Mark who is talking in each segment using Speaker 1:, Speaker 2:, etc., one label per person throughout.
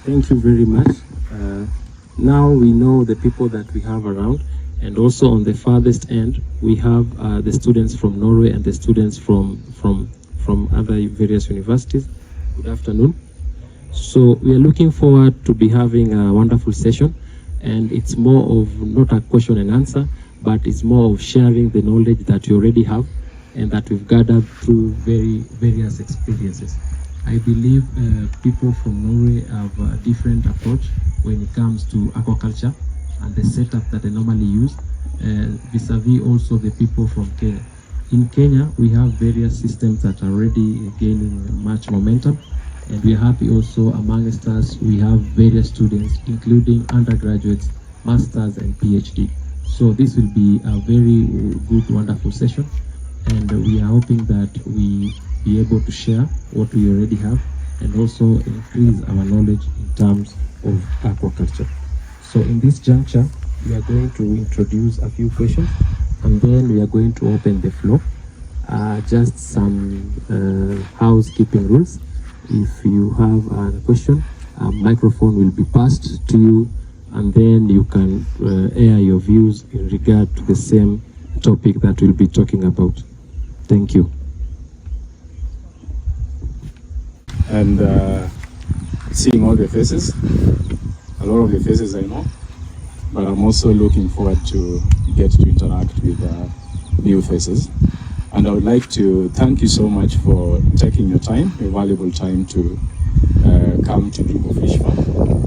Speaker 1: Thank you very much. Now we know the people that we have around, and also on the farthest end we have the students from Norway and the students from other various universities. Good afternoon. So we are looking forward to be having a wonderful session, and it's more of not a question and answer, but it's more of sharing the knowledge that you already have and that we've gathered through various experiences. I believe people from Norway have a different approach when it comes to aquaculture and the setup that they normally use, vis-a-vis also the people from Kenya. In Kenya, we have various systems that are already gaining much momentum, and we are happy also amongst us we have various students, including undergraduates, masters and PhD. So this will be a very good, wonderful session, and we are hoping that we be able to share what we already have and also increase our knowledge in terms of aquaculture. So in this juncture, we are going to introduce a few questions, and then we are going to open the floor. Just some housekeeping rules. If you have a question, a microphone will be passed to you, and then you can air your views in regard to the same topic that we'll be talking about. Thank you.
Speaker 2: And seeing all the faces, a lot of the faces I know, but I'm also looking forward to get to interact with new faces. And I would like to thank you so much for taking your time, your valuable time, to come to Kenya Fish Farm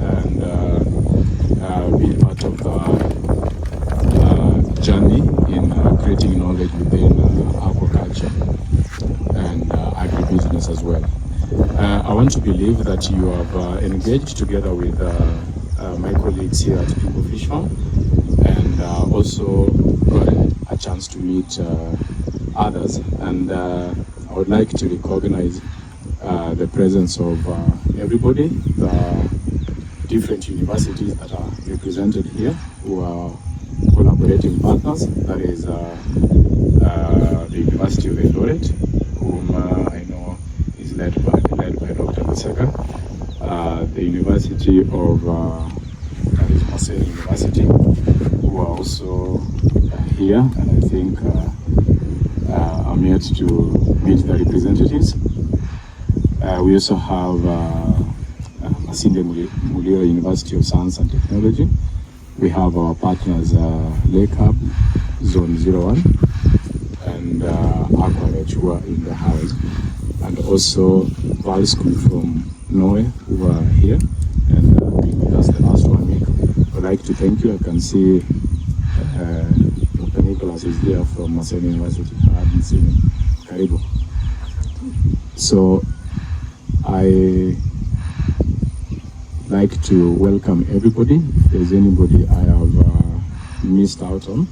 Speaker 2: and be part of the journey in creating knowledge within aquaculture and agribusiness as well. I want to believe that you have engaged together with my colleagues here at Kenya Fish Farm, and also got a chance to meet others. And I would like to recognize the presence of everybody, the different universities that are represented here, who are collaborating partners. That is the University of Eldoret, whom I know is led by Dr. Maseka, the University of that is Maseno University, who are also here, and I think I'm yet to meet the representatives. We also have Masinde, Muliro University of Science and Technology. We have our partners Lake Hub, Zone01, and Aquaculture, who are in the house, and also Val School from Norway, who are here and being with us the last 1 week. I'd like to thank you. I can see Dr. Nicholas is here from Maseno University. I haven't seen him. Karibu. So I like to welcome everybody. If there's anybody I have missed out on,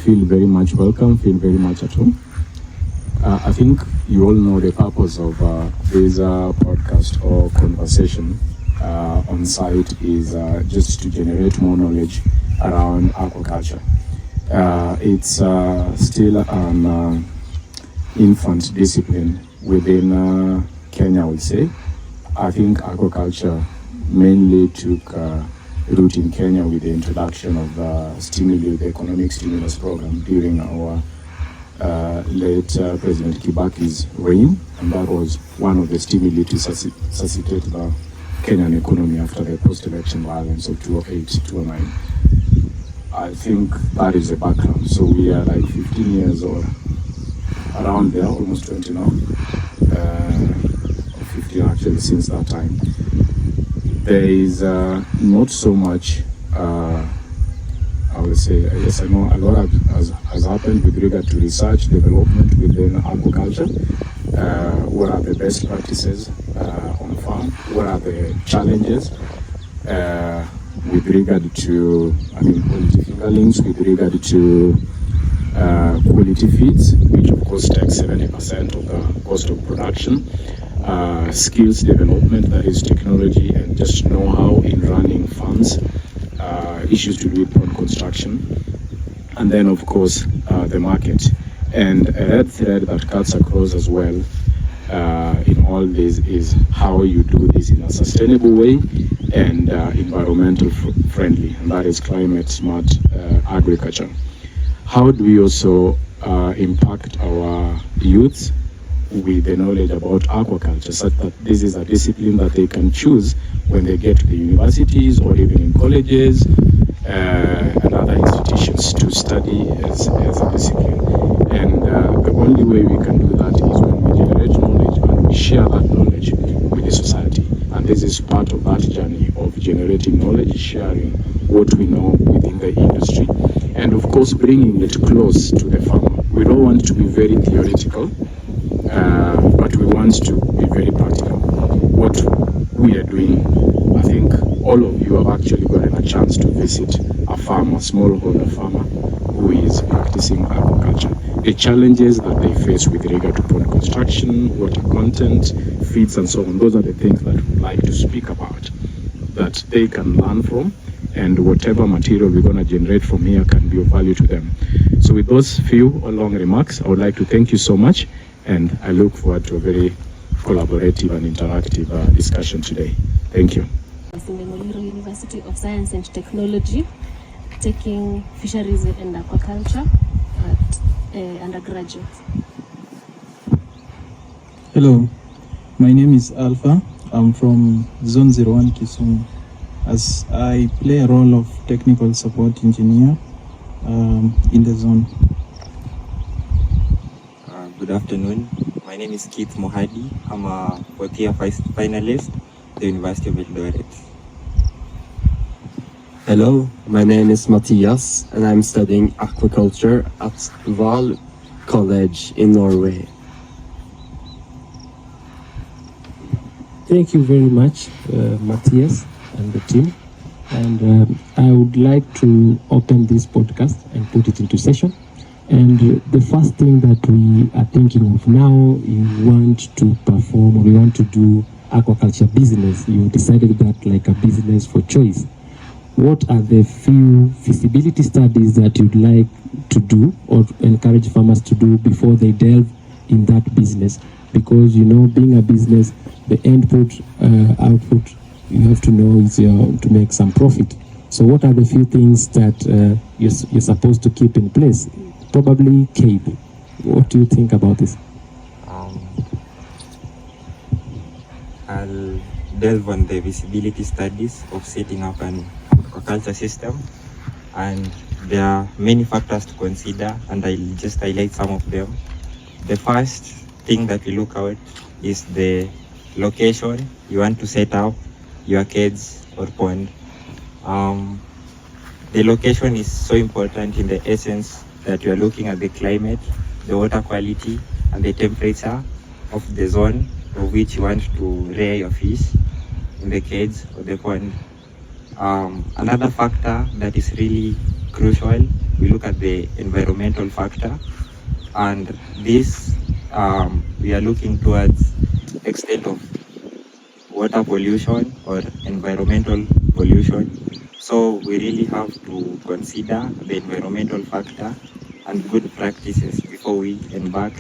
Speaker 2: feel very much welcome, feel very much at home. I think you all know the purpose of this podcast or conversation on site is just to generate more knowledge around aquaculture. It's still an infant discipline within Kenya, I would say. I think aquaculture mainly took root in Kenya with the introduction of the economic stimulus program during our late President Kibaki's reign, and that was one of the stimuli to suscitate the Kenyan economy after the post-election violence of 2008-2009. I think that is the background. So we are like 15 years or around there, almost 20 now, 15 actually since that time. There is not so much, I would say, yes, I know a lot has happened with regard to research, development within aquaculture. What are the best practices on farm? What are the challenges with regard to, quality fingerlings, with regard to quality feeds, which of course takes 70% of the cost of production, skills development, that is technology and just know-how in running farms, issues to do with pond construction, and then of course the market. And a red thread that cuts across as well in all this is how you do this in a sustainable way and environmental friendly, and that is climate smart agriculture. How do we also impact our youth with the knowledge about aquaculture, such that this is a discipline that they can choose when they get to the universities or even in colleges and other institutions to study as a discipline. And the only way we can do that is when we generate knowledge and we share that knowledge with the society. And this is part of that journey of generating knowledge, sharing what we know within the industry, and of course bringing it close to the farmer. We don't want to be very theoretical, but we want to be very practical. What we are doing, I think all of you have actually gotten a chance to visit a farmer, smallholder farmer, who is practicing aquaculture. The challenges that they face with regard to pond construction, water content, feeds and so on, those are the things that we'd like to speak about, that they can learn from, and whatever material we're going to generate from here can be of value to them. So with those few long remarks, I would like to thank you so much, and I look forward to a very collaborative and interactive discussion today. Thank you.
Speaker 3: In the Muliro University of Science and Technology, taking fisheries and aquaculture at undergraduate.
Speaker 4: Hello, my name is Alpha. I'm from Zone01 Kisumu, as I play a role of technical support engineer in the zone.
Speaker 5: Good afternoon. My name is Keith Mohadi. I'm a fourth year finalist at the University of Eldoret.
Speaker 6: Hello, my name is Matthias and I'm studying aquaculture at Val College in Norway.
Speaker 1: Thank you very much, Matthias and the team. And I would like to open this podcast and put it into session. And the first thing that we are thinking of now, you want to perform, or you want to do aquaculture business. You decided that like a business for choice. What are the few feasibility studies that you'd like to do or encourage farmers to do before they delve in that business? Because, you know, being a business, the input, output, you have to know is to make some profit. So what are the few things that you're supposed to keep in place? Probably CAPE. What do you think about this?
Speaker 5: I'll delve on the feasibility studies of setting up an aquaculture system, and there are many factors to consider, and I'll just highlight some of them. The first thing that we look at is the location you want to set up your cage or pond. The location is so important in the essence that you are looking at the climate, the water quality, and the temperature of the zone of which you want to rear your fish in the cage or the pond. Another factor that is really crucial, we look at the environmental factor, and this we are looking towards extent of water pollution or environmental pollution. So we really have to consider the environmental factor and good practices before we embark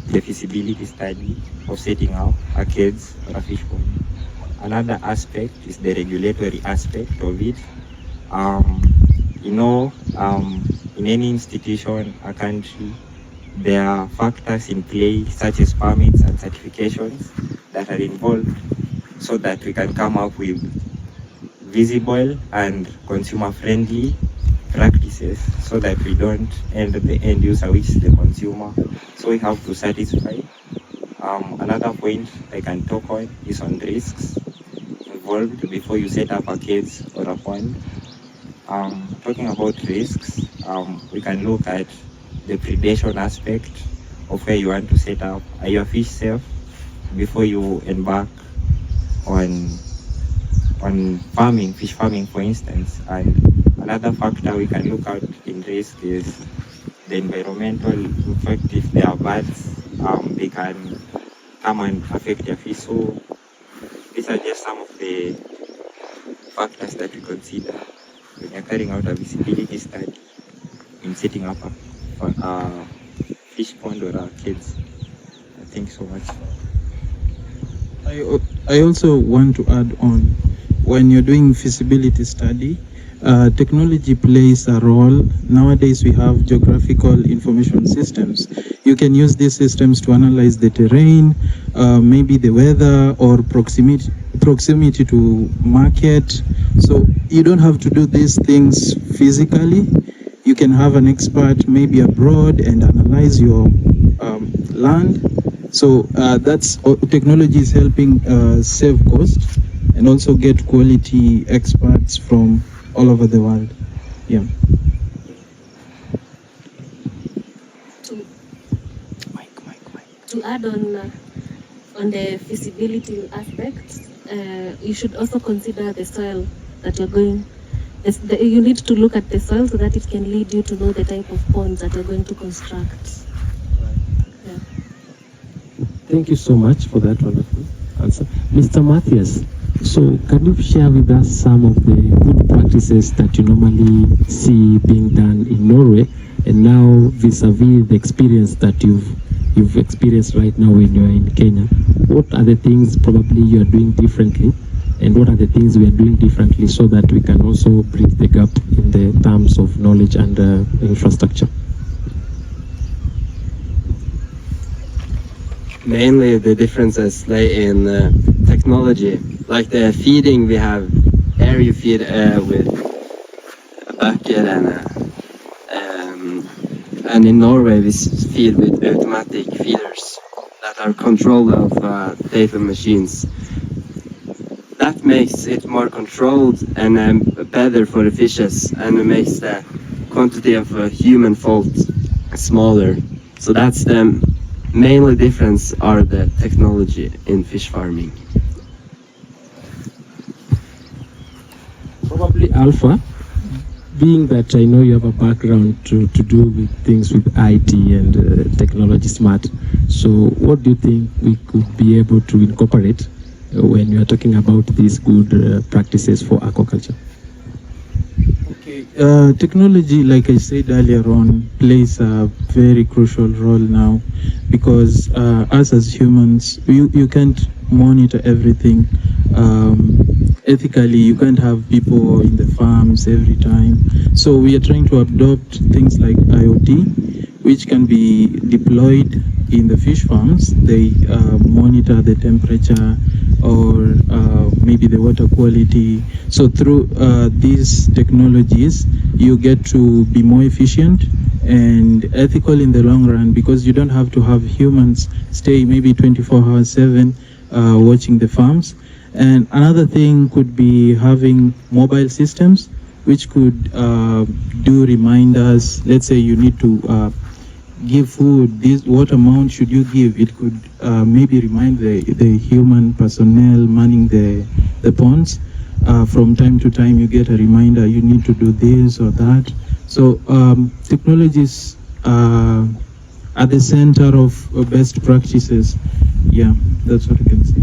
Speaker 5: the feasibility study of setting up a cage or a fish pond. Another aspect is the regulatory aspect of it. In any institution, a country, there are factors in play such as permits and certifications that are involved, so that we can come up with visible and consumer-friendly practices, so that we don't end the end user, which is the consumer. So we have to satisfy. Another point I can talk on is on risks involved before you set up a cage or a pond. Talking about risks, we can look at the predation aspect of where you want to set up. Are your fish safe before you embark on farming, fish farming, for instance? And another factor we can look at in risk is the environmental. In fact, if there are birds, they can come and affect your fish. So these are just some of the factors that we consider when you're carrying out a feasibility study in setting up a fish pond or a cage. Thank you so much.
Speaker 4: I also want to add on, when you're doing feasibility study, technology plays a role. Nowadays we have geographical information systems. You can use these systems to analyze the terrain, maybe the weather, or proximity to market. So you don't have to do these things physically. You can have an expert maybe abroad and analyze your land. So that's technology is helping save cost and also get quality experts from all over the world. Yeah.
Speaker 3: To add on the feasibility aspect, you should also consider the soil that you're going. You need to look at the soil so that it can lead you to know the type of ponds that you're going to construct. Yeah.
Speaker 1: Thank you so much for that wonderful answer. Mr. Matthias, so can you share with us some of the good practices that you normally see being done in Norway, and now vis-a-vis the experience that you've experienced right now when you're in Kenya? What are the things probably you are doing differently, and what are the things we are doing differently so that we can also bridge the gap in the terms of knowledge and infrastructure?
Speaker 6: Mainly the differences lay in technology, like the feeding. We have air you feed with a bucket, and in Norway we feed with automatic feeders that are controlled of paper machines. That makes it more controlled and better for the fishes, and it makes the quantity of human fault smaller. So that's the mainly difference are the technology in fish farming.
Speaker 1: Probably Alpha, being that I know you have a background to do with things with IT and technology smart, so what do you think we could be able to incorporate when you are talking about these good practices for aquaculture?
Speaker 4: Technology, like I said earlier on, plays a very crucial role now, because us as humans, you can't monitor everything ethically. You can't have people in the farms every time. So we are trying to adopt things like IoT, which can be deployed in the fish farms. They monitor the temperature or maybe the water quality. So through these technologies, you get to be more efficient and ethical in the long run, because you don't have to have humans stay maybe 24 hours 7 watching the farms. And another thing could be having mobile systems which could do reminders. Let's say you need to give food, what amount should you give? It could maybe remind the human personnel manning the ponds. From time to time you get a reminder, you need to do this or that. So technologies at the center of best practices. Yeah, that's what I can say.